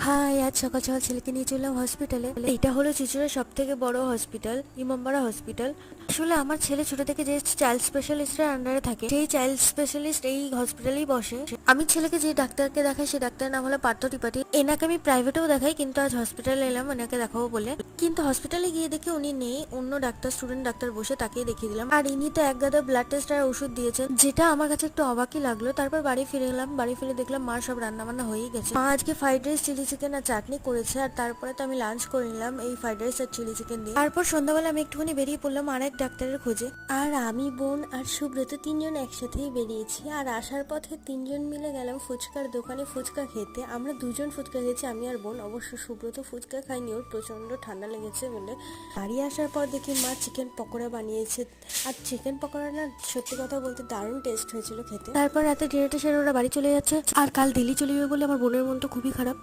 High, আজ সকাল সকাল ছেলেকে নিয়ে চললাম হসপিটালে। এটা হলো চুচুড়ার সব থেকে বড় হসপিটাল, ইমামবাড়া হসপিটাল। আসলে আমার ছেলে ছোট থেকে যে চাইল্ড স্পেশালিস্টের আন্ডারে থাকে, সেই চাইল্ড স্পেশালিস্ট এই হসপিটালেই বসে। আমি ছেলেকে যে ডাক্তারকে দেখাই, সেই ডাক্তারের নাম হলো পার্থ ত্রিপাঠী। এনাকে আমি প্রাইভেটেও দেখাই, কিন্তু আজ হসপিটালে এলাম এনাকে দেখাবো বলে। কিন্তু হসপিটালে গিয়ে দেখি উনি নেই, অন্য ডাক্তার, স্টুডেন্ট ডাক্তার বসে, তাকেই দেখিয়ে দিলাম। আর ইনি তো এক গাদা ব্লাড টেস্ট আর ওষুধ দিয়েছেন, যেটা আমার কাছে একটু অবাকই লাগলো। তারপর বাড়ি ফিরে এলাম, বাড়ি ফিরে দেখলাম মার সব রান্না বান্না হয়েই গেছে। মা আজকে ফ্রাইড রাইস, চিলি চিকেন আর চাটনি করেছে। আর তারপরে তো আমি লাঞ্চ করে নিলাম এই ফ্রাইড রাইস আর চিলি চিকেন দিয়ে। তারপর সন্ধ্যাবেলা আমি একটুখানি বেরিয়ে পড়লাম আর এক ডাক্তারের খোঁজে। আর আমি, বোন আর সুব্রত তিনজন একসাথেই বেরিয়েছি। আর আসার পথে তিনজন মিলে গেলাম ফুচকার দোকানে ফুচকা খেতে। আমরা দুজন ফুচকা খেয়েছি, আমি আর বোন। অবশ্য সুব্রত ফুচকা খাইনি, ওর প্রচন্ড ঠান্ডা লেগেছে বলে। বাড়ি আসার পর দেখি মা চিকেন পকোড়া বানিয়েছে। আর চিকেন পকোড়া না, সত্যি কথা বলতে দারুণ টেস্ট হয়েছিল খেতে। তারপর রাতে ডিনারটা সেরে ওরা বাড়ি চলে যাচ্ছে। আর কাল দিল্লি চলে যাবে বলে আমার বোনের মন তো খুবই খারাপ।